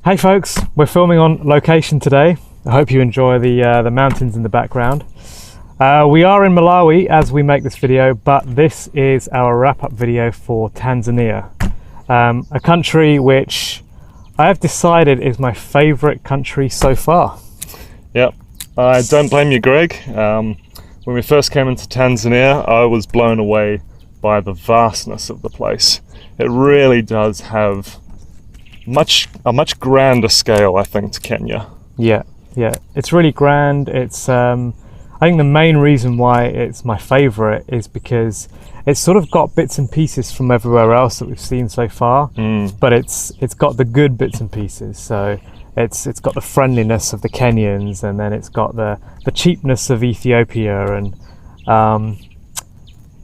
Hey folks, we're filming on location today. I hope you enjoy the mountains in the background. We are in Malawi as we make this video, but this is our wrap-up video for Tanzania, a country which I have decided is my favourite country so far. Yep, I don't blame you, Greg. When we first came into Tanzania, I was blown away by the vastness of the place. It really does have a much grander scale, I think, to Kenya. Yeah, it's really grand. It's I think the main reason why it's my favourite is because it's sort of got bits and pieces from everywhere else that we've seen so far, but it's got the good bits and pieces. So it's got the friendliness of the Kenyans, and then it's got the cheapness of Ethiopia, and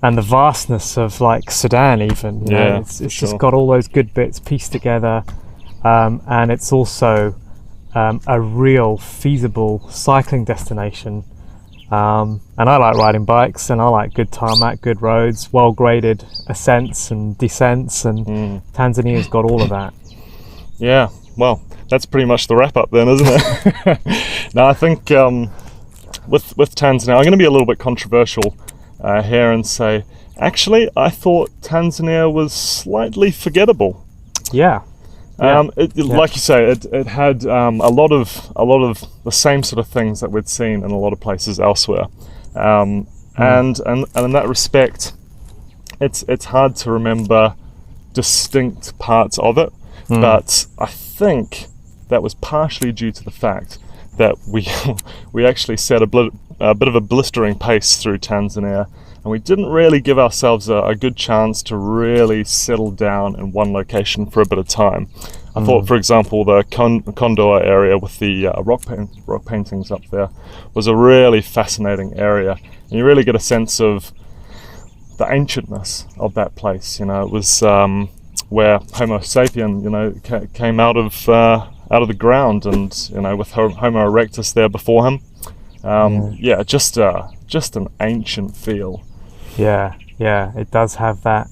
the vastness of like Sudan even. You know? It's just got all those good bits pieced together, and it's also a real feasible cycling destination. And I like riding bikes, and I like good tarmac, good roads, well graded ascents and descents, and Tanzania's got all of that. Yeah, well, that's pretty much the wrap up then, isn't it? Now I think with Tanzania, I'm going to be a little bit controversial here and say, actually, I thought Tanzania was slightly forgettable. Yeah. Like you say, it had a lot of the same sort of things that we'd seen in a lot of places elsewhere, and in that respect, it's hard to remember distinct parts of it. But I think that was partially due to the fact that we actually set a bit of a blistering pace through Tanzania, and we didn't really give ourselves a good chance to really settle down in one location for a bit of time. I thought, for example, the Kondoa area with the rock paintings up there was a really fascinating area, and you really get a sense of the ancientness of that place. You know, it was where Homo sapien, came out of the ground, and with Homo erectus there before him. Just an ancient feel. Yeah, it does have that.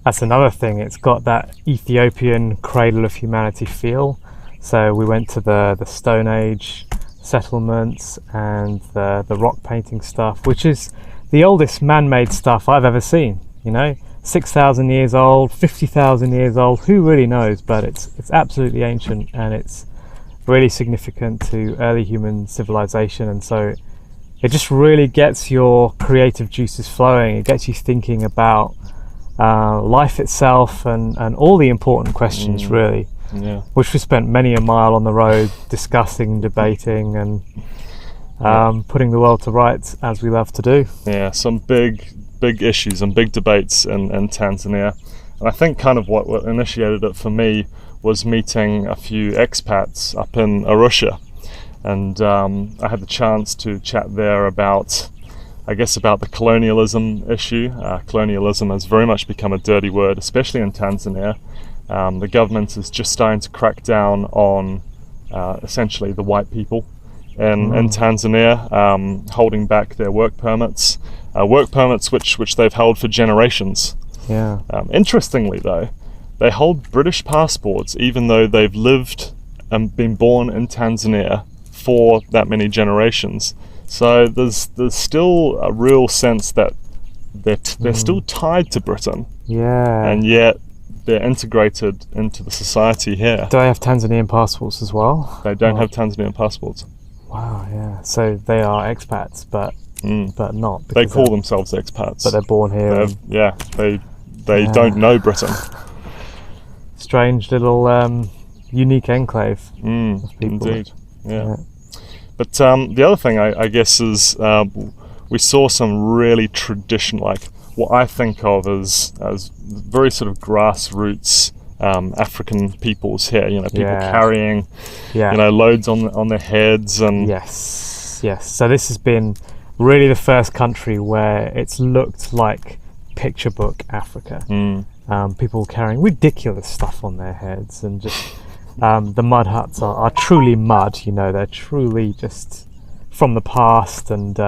That's another thing. It's got that Ethiopian cradle of humanity feel. So we went to the Stone Age settlements and the rock painting stuff, which is the oldest man-made stuff I've ever seen. 6,000 years old, 50,000 years old. Who really knows? But it's absolutely ancient, and it's really significant to early human civilization. And so it just really gets your creative juices flowing. It gets you thinking about life itself and all the important questions, really, which we spent many a mile on the road discussing, debating, and putting the world to rights, as we love to do. Yeah, some big issues and big debates in Tanzania. And I think kind of what initiated it for me was meeting a few expats up in Arusha, and I had the chance to chat there about the colonialism issue. Colonialism has very much become a dirty word, especially in Tanzania. The government is just starting to crack down on essentially the white people in Tanzania, holding back their work permits which they've held for generations. Yeah. Interestingly, though, they hold British passports even though they've lived and been born in Tanzania for that many generations. So there's still a real sense that they're still tied to Britain. Yeah. And yet they're integrated into the society here. Do they have Tanzanian passports as well? They don't have Tanzanian passports. Wow, yeah. So they are expats, but not. They call themselves expats. But they're born here. They don't know Britain. Strange little unique enclave of people. Indeed, yeah. But the other thing, I guess, is we saw some really traditional, like what I think of as very sort of grassroots African peoples here. People carrying, loads on their heads, and yes. So this has been really the first country where it's looked like picture book Africa. People carrying ridiculous stuff on their heads, and just the mud huts are truly mud. They're truly just from the past, and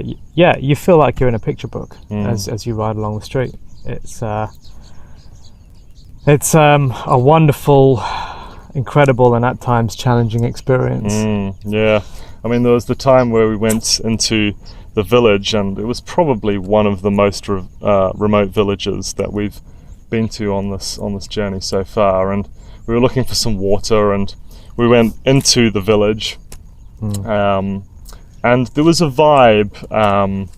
you feel like you're in a picture book as you ride along the street. It's a wonderful incredible and at times challenging experience. Yeah, I mean, there was the time where we went into the village, and it was probably one of the most remote villages that we've been to on this journey so far. And we were looking for some water, and we went into the village, and there was a vibe.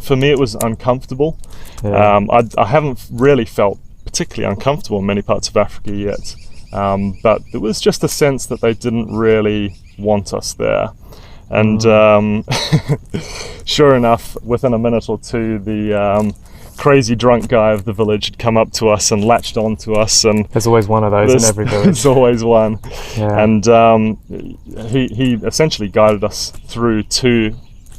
For me, it was uncomfortable. Yeah. I haven't really felt particularly uncomfortable in many parts of Africa yet, but there was just a sense that they didn't really want us there. And sure enough, within a minute or two, the crazy drunk guy of the village had come up to us and latched on to us. And there's always one of those in every village. There's always one. Yeah. And he essentially guided us through to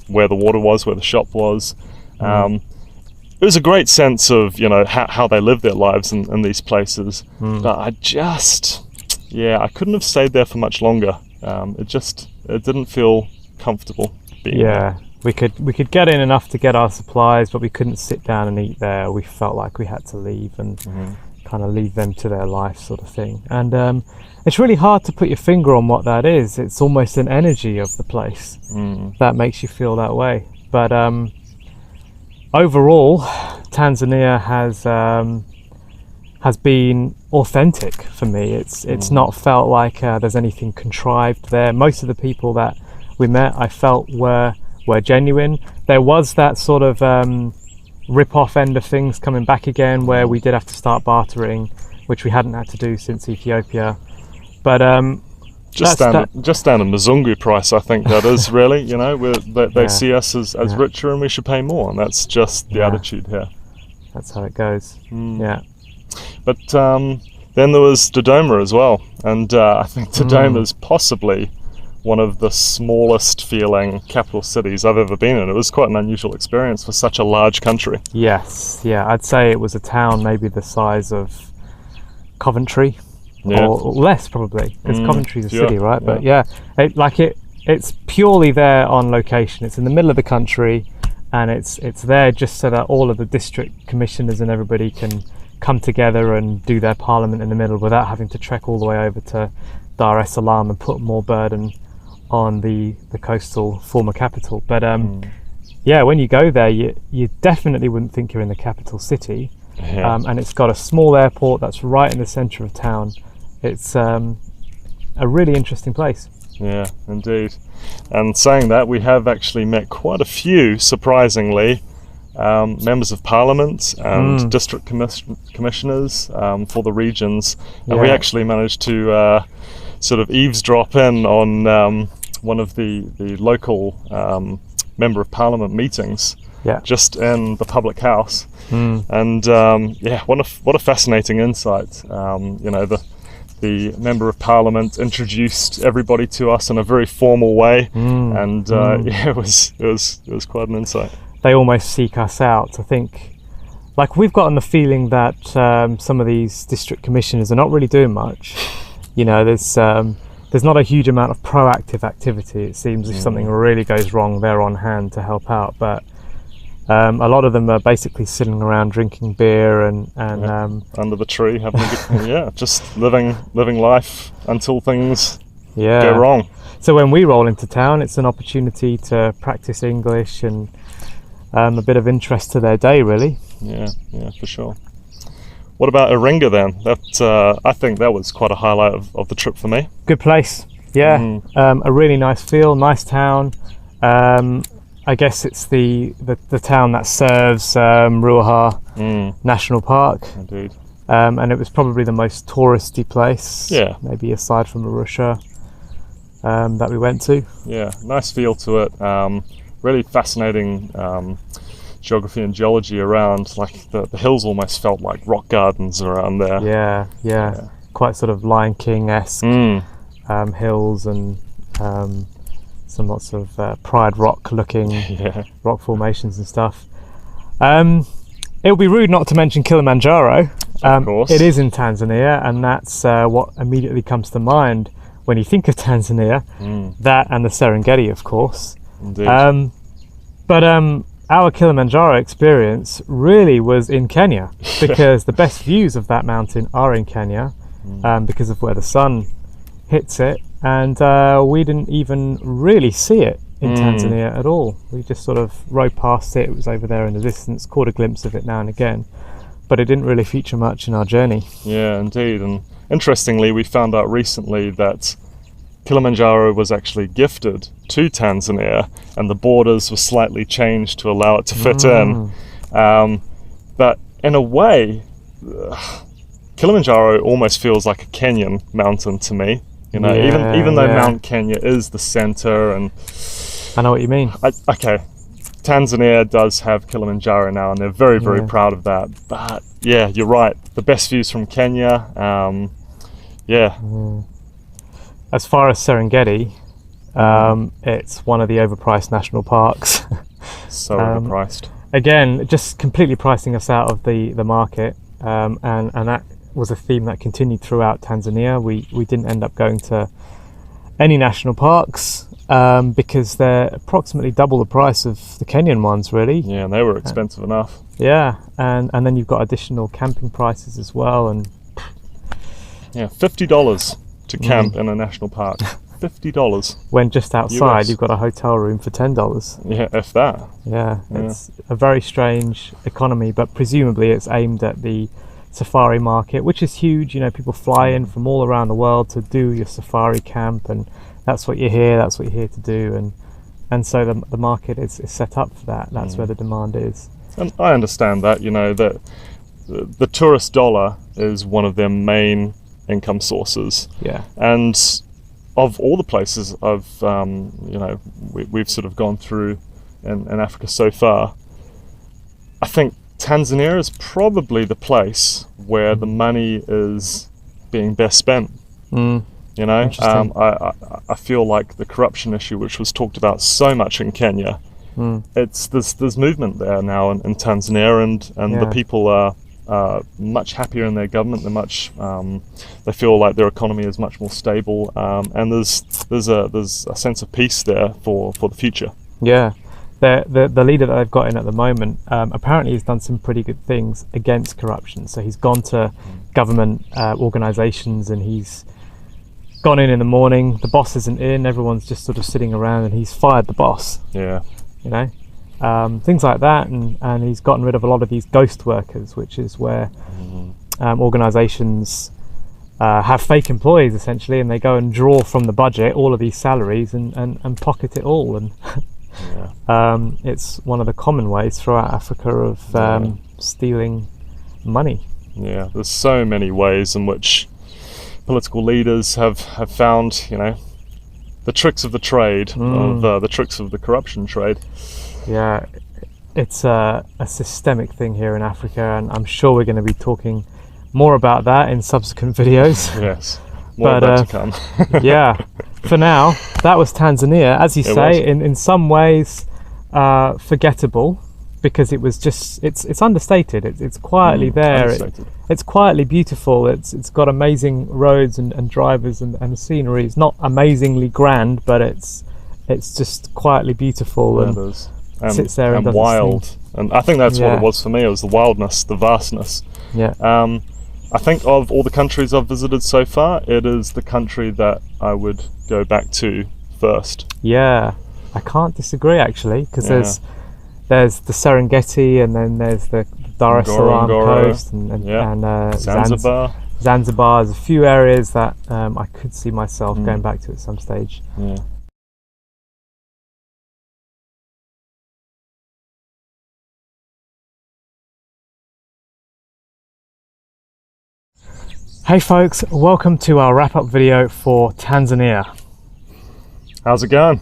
where the water was, where the shop was. It was a great sense of, you know, how they live their lives in these places. But I couldn't have stayed there for much longer. It didn't feel comfortable being there. We could get in enough to get our supplies, but we couldn't sit down and eat there. We felt like we had to leave and kind of leave them to their life, sort of thing. And it's really hard to put your finger on what that is. It's almost an energy of the place that makes you feel that way. But overall, Tanzania has been authentic for me. It's not felt like there's anything contrived there. Most of the people that we met, I felt were genuine. There was that sort of rip-off end of things coming back again, where we did have to start bartering, which we hadn't had to do since Ethiopia. But just standard Mzungu price, I think that is really. You know, they see us as richer, and we should pay more, and that's just the attitude here. That's how it goes. Yeah. But then there was Dodoma as well, and I think Dodoma is possibly one of the smallest feeling capital cities I've ever been in. It was quite an unusual experience for such a large country. Yes, yeah, I'd say it was a town maybe the size of Coventry, or less probably, because Coventry's a city, right? But it's purely there on location. It's in the middle of the country, and it's there just so that all of the district commissioners and everybody can come together and do their parliament in the middle without having to trek all the way over to Dar es Salaam and put more burden on the coastal former capital. But when you go there, you definitely wouldn't think you're in the capital city. And it's got a small airport that's right in the centre of town. It's a really interesting place. Yeah, indeed. And saying that, we have actually met quite a few, surprisingly, members of parliament and district commissioners for the regions, and we actually managed to sort of eavesdrop in on one of the local member of parliament meetings, just in the public house. And what a fascinating insight. You know, the member of parliament introduced everybody to us in a very formal way, and it was quite an insight. They almost seek us out. I think, like, we've gotten the feeling that some of these district commissioners are not really doing much. You know, there's not a huge amount of proactive activity. It seems if something really goes wrong, they're on hand to help out. But a lot of them are basically sitting around drinking beer and under the tree, having a good, just living life until things go wrong. So when we roll into town, it's an opportunity to practice English and a bit of interest to their day, really. Yeah, for sure. What about Iringa then? That I think that was quite a highlight of the trip for me. Good place, a really nice feel, nice town. I guess it's the town that serves Ruaha National Park. Indeed. And it was probably the most touristy place, maybe aside from Arusha, that we went to. Yeah, nice feel to it. Really fascinating geography and geology around. Like the hills almost felt like rock gardens around there. Yeah. Quite sort of Lion King-esque hills and some lots of Pride Rock looking rock formations and stuff. It would be rude not to mention Kilimanjaro. Of course. It is in Tanzania, and that's what immediately comes to mind when you think of Tanzania. That and the Serengeti, of course. Indeed. But our Kilimanjaro experience really was in Kenya, because the best views of that mountain are in Kenya. because of where the sun hits it, and we didn't even really see it in Tanzania at all. We just sort of rode past it. It was over there in the distance, caught a glimpse of it now and again, but it didn't really feature much in our journey. Yeah, indeed. And interestingly, we found out recently that Kilimanjaro was actually gifted to Tanzania, and the borders were slightly changed to allow it to fit in. But in a way, Kilimanjaro almost feels like a Kenyan mountain to me. You know, even though Mount Kenya is the center, and I know what you mean. Okay, Tanzania does have Kilimanjaro now, and they're very, very proud of that. But yeah, you're right. The best views from Kenya. As far as Serengeti, it's one of the overpriced national parks. So overpriced. Again, just completely pricing us out of the market, and that was a theme that continued throughout Tanzania. We didn't end up going to any national parks because they're approximately double the price of the Kenyan ones, really. Yeah, and they were expensive enough. Yeah, and then you've got additional camping prices as well, and yeah, $50 to camp in a national park. $50. When just outside US. you've got a hotel room for $10. Yeah, if that. Yeah, it's a very strange economy, but presumably it's aimed at the safari market, which is huge. You know, people fly in from all around the world to do your safari camp, and that's what you're here to do, and so the market is set up for that. That's where the demand is. And I understand that, you know, that the tourist dollar is one of their main income sources. Yeah. And of all the places I've, you know, we've sort of gone through in Africa so far, I think Tanzania is probably the place where the money is being best spent. You know, I feel like the corruption issue, which was talked about so much in Kenya, there's movement there now in Tanzania, and the people are much happier in their government. They're much they feel like their economy is much more stable, and there's a sense of peace there for the future. Yeah. The leader that they've got in at the moment, apparently he's done some pretty good things against corruption. So he's gone to government organisations, and he's gone in the morning, the boss isn't in, everyone's just sort of sitting around, and he's fired the boss. Yeah. You know, things like that, and he's gotten rid of a lot of these ghost workers, which is where organisations have fake employees essentially, and they go and draw from the budget all of these salaries and pocket it all. And it's one of the common ways throughout Africa of stealing money. Yeah, there's so many ways in which political leaders have found, you know, the tricks of the trade, of the tricks of the corruption trade. Yeah, it's a systemic thing here in Africa, and I'm sure we're going to be talking more about that in subsequent videos. Yes, more of that to come. Yeah, for now, that was Tanzania. As you say, in some ways forgettable, because it was just, it's understated. It's quietly there. It's quietly beautiful. It's got amazing roads and drivers and the scenery. It's not amazingly grand, but it's just quietly beautiful, and sits there and wild. And I think that's what it was for me. It was the wildness, the vastness. Yeah. I think of all the countries I've visited so far, it is the country that I would go back to first. Yeah, I can't disagree actually, because there's the Serengeti, and then there's the Dar es Salaam coast, and Zanzibar. Zanzibar. There's a few areas that I could see myself going back to at some stage. Yeah. Hey folks, welcome to our wrap-up video for Tanzania. How's it going?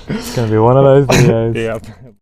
It's going to be one of those videos. Yeah.